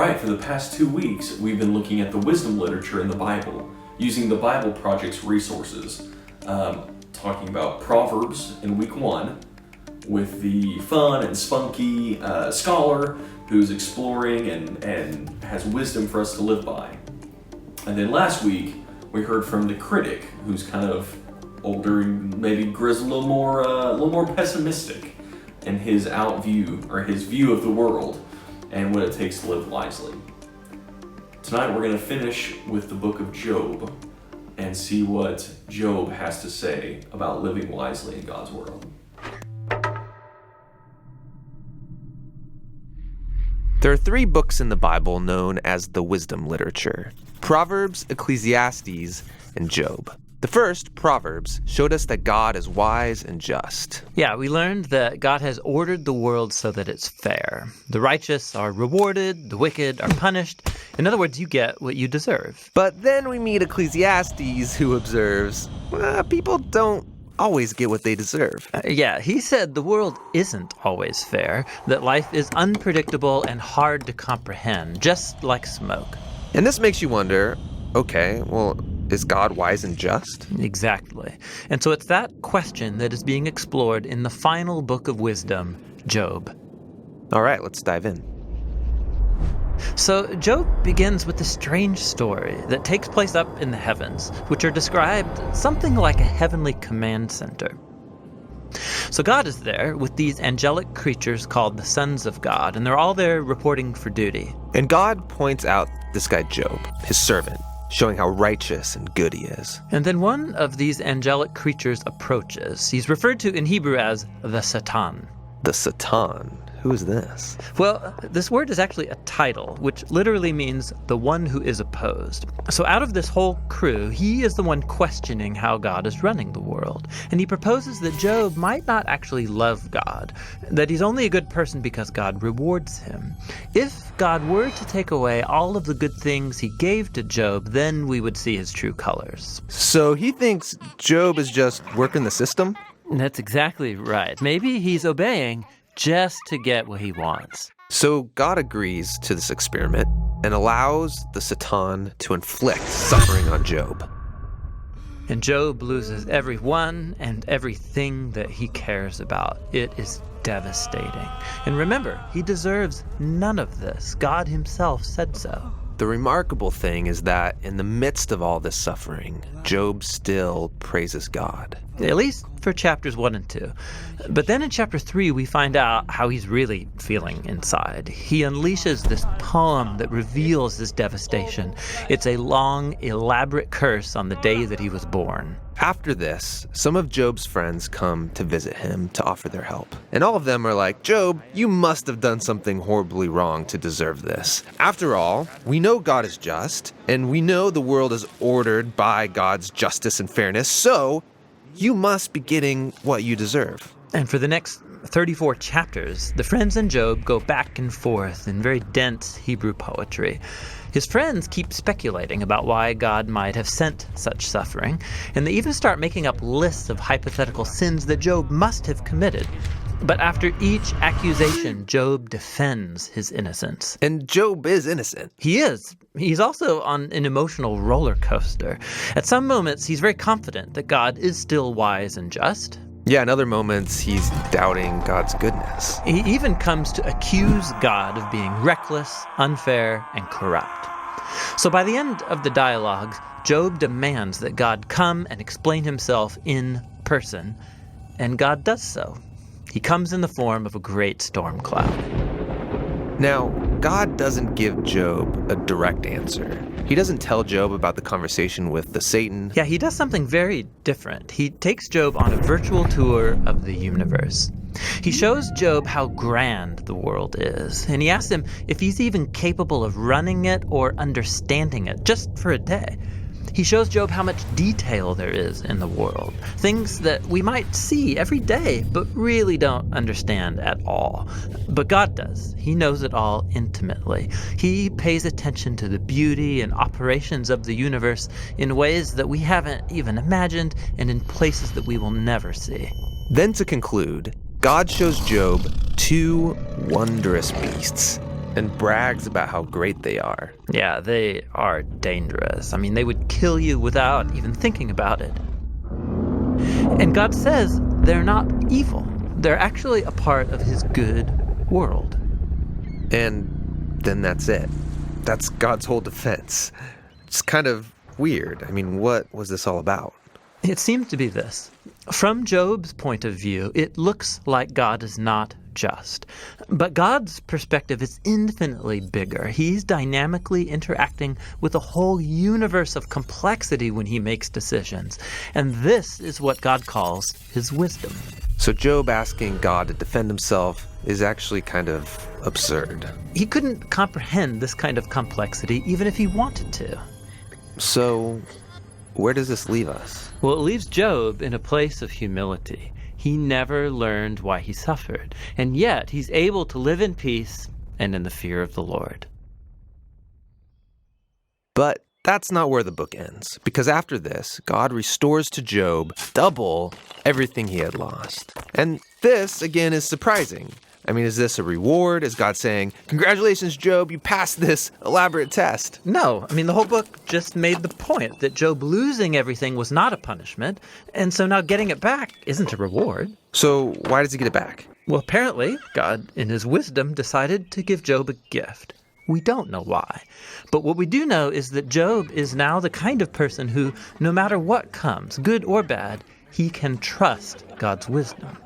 right, for the past 2 weeks, we've been looking at the wisdom literature in the Bible, using the Bible Project's resources, talking about Proverbs in week 1, with the fun and spunky scholar who's exploring and has wisdom for us to live by. And then last week, we heard from the critic, who's kind of older and maybe grizzled, a little more pessimistic in his his view of the world and what it takes to live wisely. Tonight we're going to finish with the book of Job and see what Job has to say about living wisely in God's world. There are 3 books in the Bible known as the wisdom literature: Proverbs, Ecclesiastes, and Job. The first, Proverbs, showed us that God is wise and just. Yeah, we learned that God has ordered the world so that it's fair. The righteous are rewarded, the wicked are punished. In other words, you get what you deserve. But then we meet Ecclesiastes, who observes, people don't always get what they deserve. He said the world isn't always fair, that life is unpredictable and hard to comprehend, just like smoke. And this makes you wonder, okay, well, is God wise and just? Exactly. And so it's that question that is being explored in the final book of wisdom, Job. All right, let's dive in. So Job begins with a strange story that takes place up in the heavens, which are described something like a heavenly command center. So God is there with these angelic creatures called the sons of God, and they're all there reporting for duty. And God points out this guy Job, his servant, showing how righteous and good he is. And then one of these angelic creatures approaches. He's referred to in Hebrew as the Satan. The Satan? Who is this? Well, this word is actually a title, which literally means the one who is opposed. So out of this whole crew, he is the one questioning how God is running the world. And he proposes that Job might not actually love God, that he's only a good person because God rewards him. If God were to take away all of the good things he gave to Job, then we would see his true colors. So he thinks Job is just working the system? That's exactly right. Maybe he's obeying just to get what he wants. So God agrees to this experiment and allows the Satan to inflict suffering on Job. And Job loses everyone and everything that he cares about. It is devastating. And remember, he deserves none of this. God himself said so. The remarkable thing is that in the midst of all this suffering, Job still praises God. At least for chapters 1 and 2. But then in chapter 3, we find out how he's really feeling inside. He unleashes this poem that reveals this devastation. It's a long, elaborate curse on the day that he was born. After this, some of Job's friends come to visit him to offer their help. And all of them are like, Job, you must have done something horribly wrong to deserve this. After all, we know God is just, and we know the world is ordered by God's justice and fairness, so you must be getting what you deserve. And for the next 34 chapters, the friends and Job go back and forth in very dense Hebrew poetry. His friends keep speculating about why God might have sent such suffering, and they even start making up lists of hypothetical sins that Job must have committed. But after each accusation, Job defends his innocence. And Job is innocent. He is. He's also on an emotional roller coaster. At some moments, he's very confident that God is still wise and just. Yeah, in other moments, he's doubting God's goodness. He even comes to accuse God of being reckless, unfair, and corrupt. So by the end of the dialogues, Job demands that God come and explain himself in person, and God does so. He comes in the form of a great storm cloud. Now, God doesn't give Job a direct answer. He doesn't tell Job about the conversation with the Satan. Yeah, he does something very different. He takes Job on a virtual tour of the universe. He shows Job how grand the world is, and he asks him if he's even capable of running it or understanding it, just for a day. He shows Job how much detail there is in the world, things that we might see every day, but really don't understand at all. But God does. He knows it all intimately. He pays attention to the beauty and operations of the universe in ways that we haven't even imagined and in places that we will never see. Then to conclude, God shows Job two wondrous beasts. and brags about how great they are. Yeah, they are dangerous. I mean, they would kill you without even thinking about it. And God says they're not evil. They're actually a part of his good world. And then that's it. That's God's whole defense. It's kind of weird. I mean, what was this all about? It seems to be this. From Job's point of view, it looks like God is not just. But God's perspective is infinitely bigger. He's dynamically interacting with a whole universe of complexity when he makes decisions. And this is what God calls his wisdom. So Job asking God to defend himself is actually kind of absurd. He couldn't comprehend this kind of complexity even if he wanted to. So where does this leave us? Well, it leaves Job in a place of humility. He never learned why he suffered, and yet he's able to live in peace and in the fear of the Lord. But that's not where the book ends, because after this, God restores to Job double everything he had lost. And this, again, is surprising. I mean, is this a reward? Is God saying, "Congratulations, Job, you passed this elaborate test"? No, I mean, the whole book just made the point that Job losing everything was not a punishment, and so now getting it back isn't a reward. So why does he get it back? Well, apparently, God, in his wisdom, decided to give Job a gift. We don't know why. But what we do know is that Job is now the kind of person who, no matter what comes, good or bad, he can trust God's wisdom.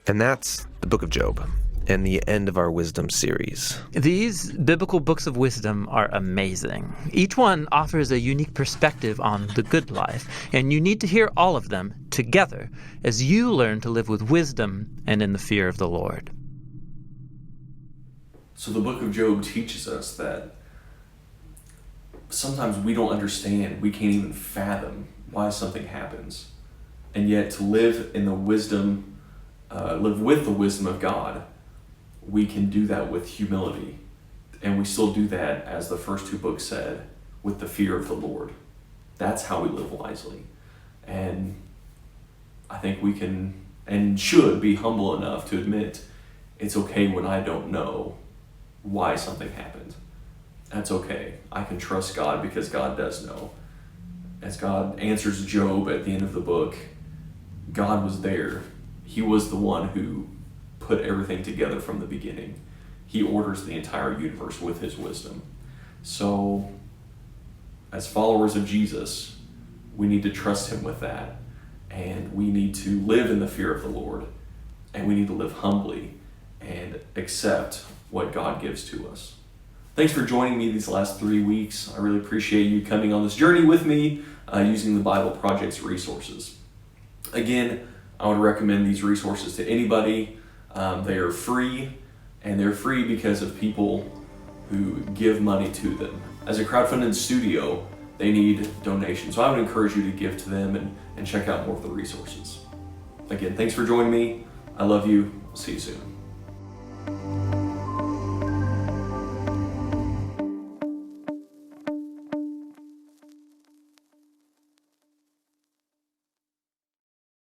And that's the book of Job, and the end of our wisdom series. These biblical books of wisdom are amazing. Each one offers a unique perspective on the good life, and you need to hear all of them together as you learn to live with wisdom and in the fear of the Lord. So the book of Job teaches us that sometimes we don't understand, we can't even fathom why something happens. And yet to live in the wisdom, live with the wisdom of God, we can do that with humility. And we still do that, as the first two books said, with the fear of the Lord. That's how we live wisely. And I think we can and should be humble enough to admit it's okay when I don't know why something happened. That's okay. I can trust God because God does know. As God answers Job at the end of the book, God was there. He was the one who put everything together from the beginning. He orders the entire universe with his wisdom. So, as followers of Jesus, we need to trust him with that. And we need to live in the fear of the Lord. And we need to live humbly and accept what God gives to us. Thanks for joining me these last 3 weeks. I really appreciate you coming on this journey with me using the Bible Project's resources. Again, I would recommend these resources to anybody. They are free, and they're free because of people who give money to them. As a crowdfunded studio, they need donations. So I would encourage you to give to them and check out more of the resources. Again, thanks for joining me. I love you. I'll see you soon.